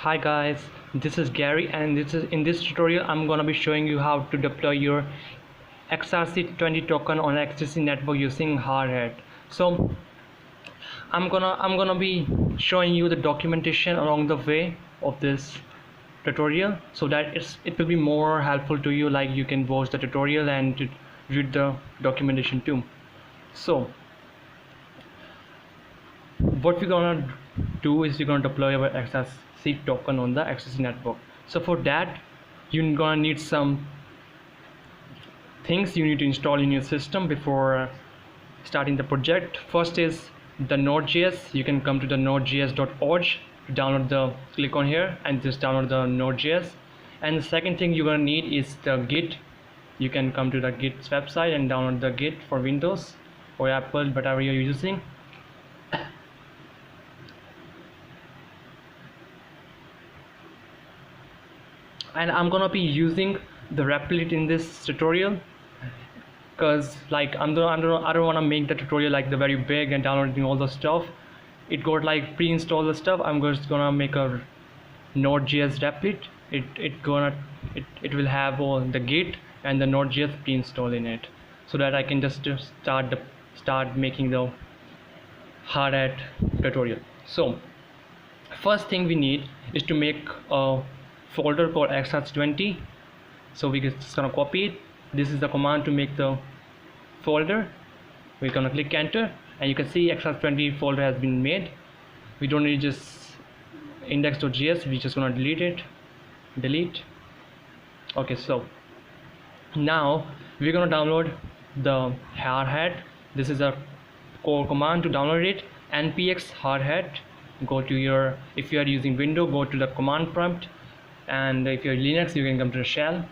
Hi guys, this is Gary, and in this tutorial I'm gonna be showing you how to deploy your XRC20 token on XDC network using hardhat. So I'm gonna be showing you the documentation along the way of this tutorial, so that it will be more helpful to you. Like, you can watch the tutorial and to read the documentation too. So what we're gonna do is we're gonna deploy our XRC token on the XRC network. So for that, you're gonna need some things you need to install in your system before starting the project. First is the Node.js. You can come to the nodejs.org to download click on here and just download the Node.js. And the second thing you're gonna need is the Git. You can come to the Git's website and download the Git for Windows or Apple, whatever you're using. And I'm gonna be using the Replit in this tutorial because, like, I don't want to make the tutorial like the very big and downloading all the stuff. It got like pre-install the stuff. I'm just gonna make a Node.js Replit. It will have all the Git and the Node.js pre-install in it, so that I can just start making the hardhat tutorial. So first thing we need is to make a folder called XRC20. So we're just gonna copy it. This is the command to make the folder. We're gonna click enter, and you can see XRC20 folder has been made. We don't need just index.js. We're just gonna delete. Okay, so now we're gonna download the hardhat. This is a core command to download it. npx hardhat. Go to your, if you are using Windows, go to the command prompt, and if you're Linux, you can come to the shell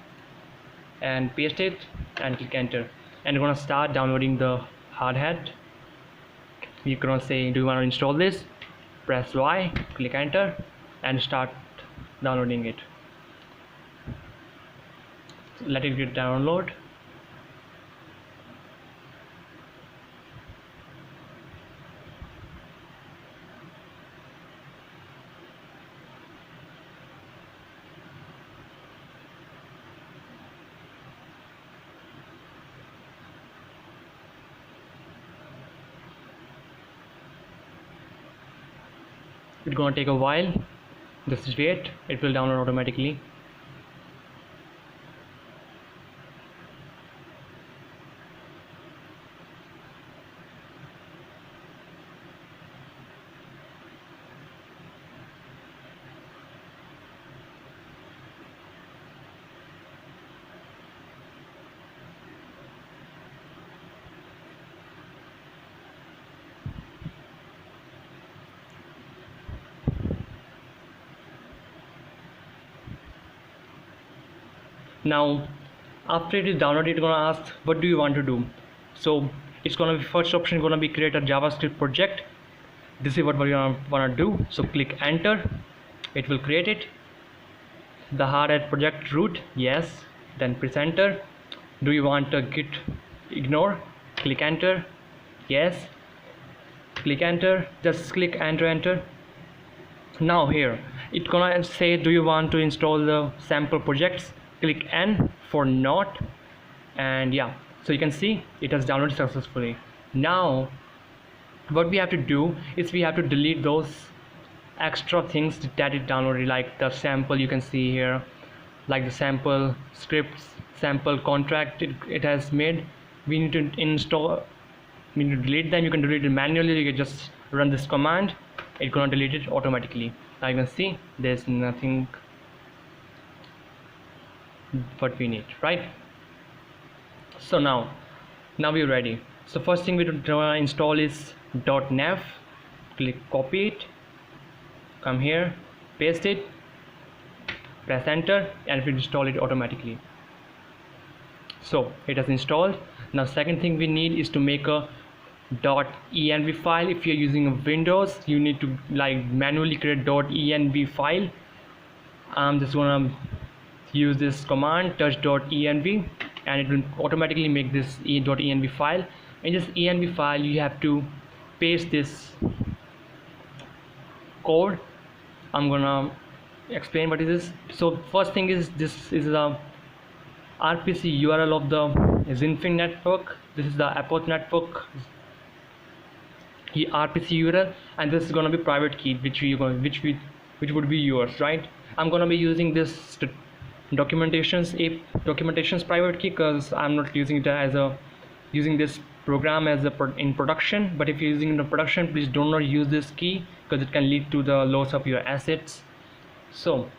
and paste it and click enter, and we're gonna start downloading the hardhat. You're gonna say, do you want to install this? Press Y, click enter, and start downloading it. Let it get download. It's gonna take a while. Just wait, it will download automatically. Now after it is downloaded, it's gonna ask what do you want to do. So it's gonna be, first option gonna be create a JavaScript project. This is what we're gonna wanna do. So click enter, it will create it. The hardhat project root, yes. Then press enter. Do you want a git ignore? Click enter, yes. Click enter, just click enter. Now here it's gonna say, do you want to install the sample projects? Click N for not, and yeah, so you can see it has downloaded successfully. Now what we have to do is we have to delete those extra things that it downloaded, like the sample. You can see here, like the sample scripts, sample contract it has made. We need to delete them. You can delete it manually. You can just run this command, it's gonna delete it automatically. Now you can see there's nothing what we need, right? So now we're ready. So first thing we do install is .nav. Click copy it, come here, paste it, press enter, and it will install it automatically. So it has installed. Now second thing we need is to make a .env file. If you're using a Windows, you need to like manually create .env file. I'm just gonna use this command touch.env, and it will automatically make this .env file. In this env file you have to paste this code. I'm gonna explain what is this. So first thing is, this is the RPC URL of the Zinfin network. This is the Apoth network RPC URL, and this is gonna be private key, which would be yours, right? I'm gonna be using this documentation's private key, because I'm not using it as a using this program as in production. But if you're using it in the production, please do not use this key, because it can lead to the loss of your assets. So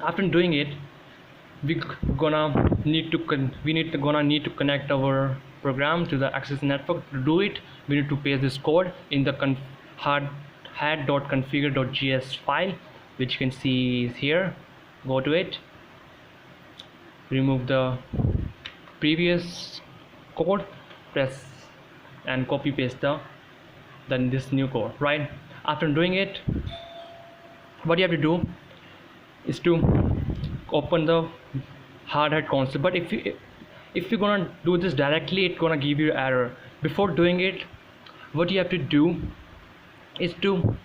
after doing it, we gonna need to connect our program to the XDC network. To do it, we need to paste this code in the hardhat.configure.js file, which you can see is here. Go to it, remove the previous code, press and copy paste then this new code, right? After doing it, what you have to do is to open the hardhat console. But if you're gonna do this directly, it's gonna give you error. Before doing it, what you have to do is to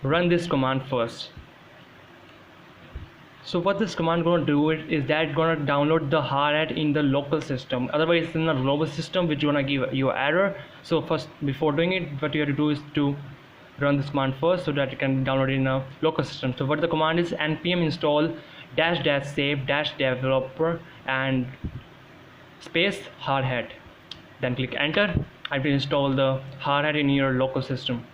run this command first. So what this command gonna do is that gonna download the hardhat in the local system. Otherwise, it's in the global system, which gonna give you error. So first, before doing it, what you have to do is to run this command first, so that you can download it in a local system. So what the command is: npm install --save -developer and space hardhat. Then click enter, and will install the hardhat in your local system.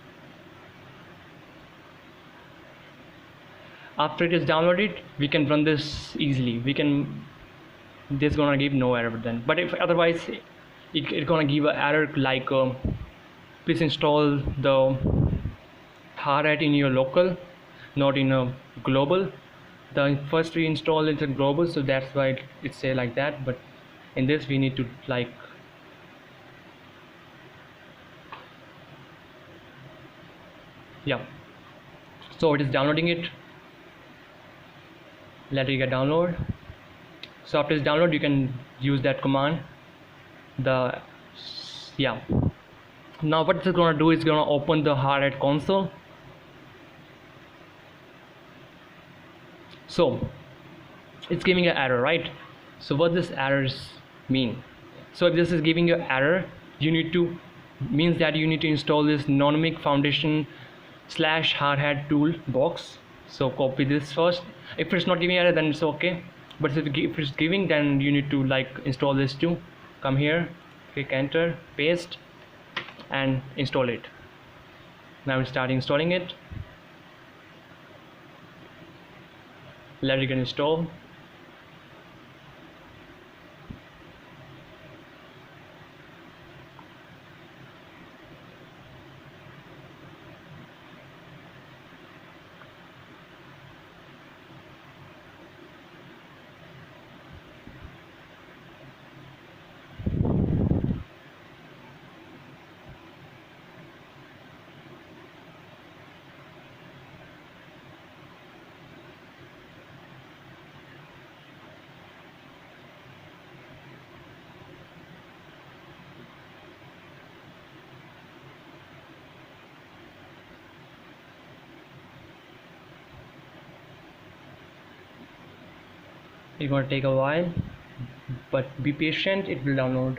After it is downloaded, we can run this easily. This gonna give no error then. But if otherwise, it's gonna give an error like please install the hardhat in your local, not in a global. The first we install it in global, so that's why it say like that. But in this, we need to so it is downloading it. Let it get download. So after it's download, you can use that command. Now what it's gonna do is gonna open the hardhat console. So it's giving an error, right? So what this errors mean? So if this is giving you error, means that you need to install this Nomic Foundation /hardhat toolbox. So copy this first. If it's not giving error, then it's okay. But if it's giving, then you need to install this too. Come here, click enter, paste, and install it. Now we start installing it. Let it get installed. It's gonna take a while, but be patient, it will download.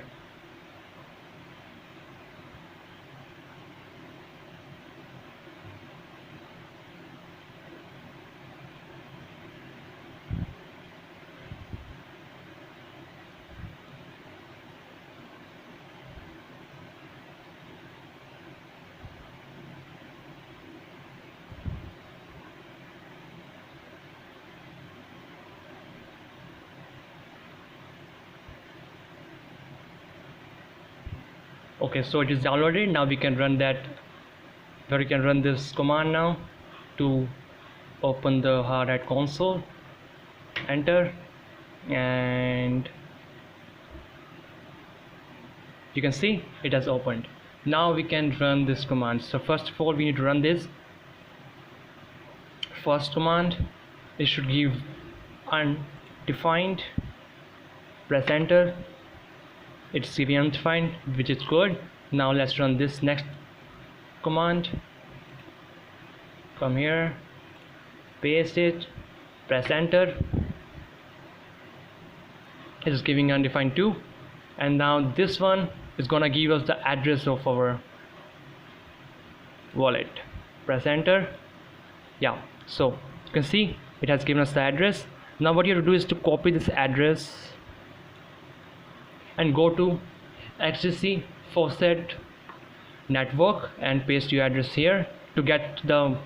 Okay, so it is downloaded. Now we can run this command now to open the hardhat console. Enter, and you can see it has opened. Now we can run this command. So first of all, we need to run this first command. It should give undefined. Press enter. It's giving undefined, which is good. Now let's run this next command. Come here, paste it, press enter. It is giving undefined 2, and now this one is gonna give us the address of our wallet. Press enter. Yeah, so you can see it has given us the address. Now what you have to do is to copy this address and go to XDC faucet network and paste your address here. To get the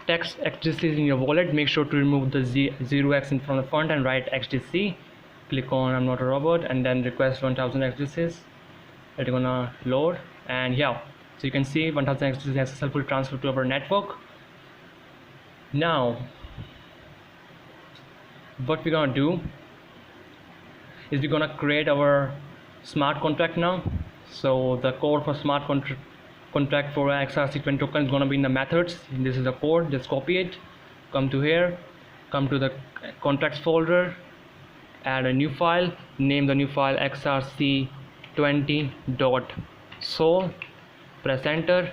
text XDC in your wallet, make sure to remove the 0x in front of the font and write XDC. Click on I'm not a robot and then request 1000 XDCs. It's gonna load, and yeah, so you can see 1000 XDCs has successfully transferred to our network. Now what we're gonna do is we're gonna create our smart contract now. So the code for smart contract for XRC20 token is gonna be in the methods. This is the code. Just copy it, come to here, come to the contracts folder, add a new file, name the new file XRC20.sol, press enter,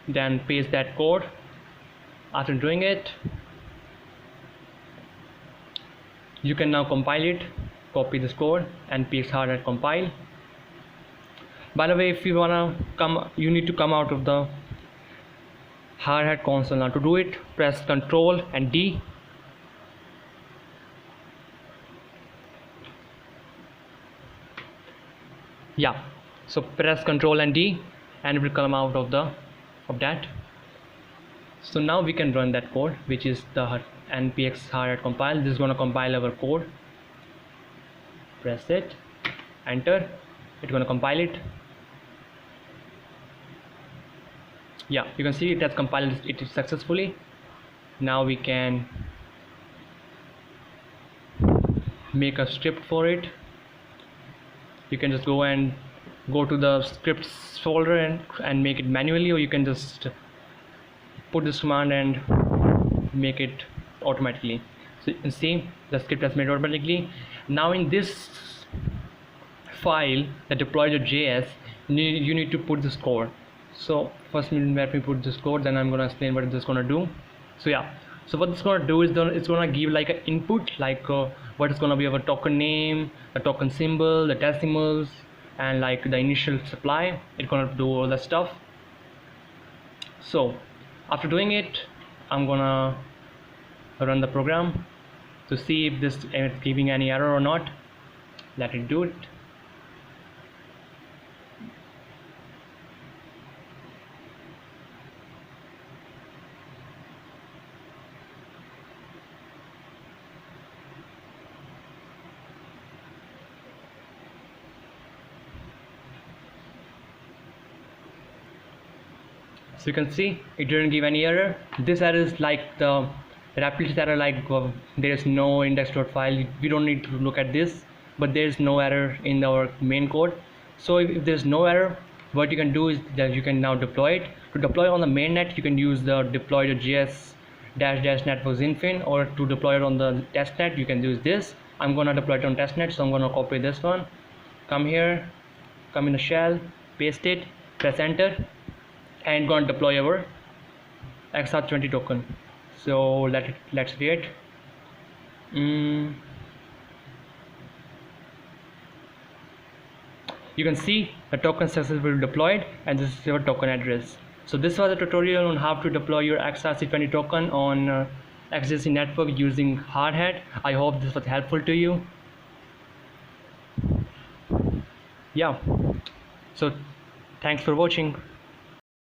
then paste that code. After doing it, you can now compile it. Copy this code and paste hardhat compile. By the way, if you wanna come, you need to come out of the hardhat console. Now to do it, press Ctrl and D. Yeah, so press Ctrl and D and it will come out of that. So now we can run that code, which is the npx hardhat compile. This is going to compile our code. Press it, enter. It's going to compile it. Yeah, you can see it has compiled it successfully. Now we can make a script for it. You can just go to the scripts folder and make it manually, or you can just put this command and make it automatically. So you can see the script has made automatically. Now in this file, the deploy.js, you need to put this code. So first let me put this code, then I'm going to explain what this is going to do. So yeah, so what it's going to do is it's going to give like an input, like what is going to be our token name, the token symbol, the decimals, and like the initial supply. It's going to do all that stuff. So after doing it, I'm gonna run the program to see if this is giving any error or not. Let it do it. So you can see it didn't give any error. This error is like the rapid error, like there is no index.file. We don't need to look at this, but there is no error in our main code. So if there's no error, what you can do is that you can now deploy it. To deploy on the mainnet, you can use the deploy.js -- networks infin, or to deploy it on the testnet, you can use this. I'm gonna deploy it on testnet, so I'm gonna copy this one, come here, come in the shell, paste it, press enter, and gonna deploy our XR20 token. So let's create. You can see the token successfully deployed, and this is your token address. So this was a tutorial on how to deploy your XRC20 token on XDC network using hardhat. I hope this was helpful to you. Yeah, so thanks for watching.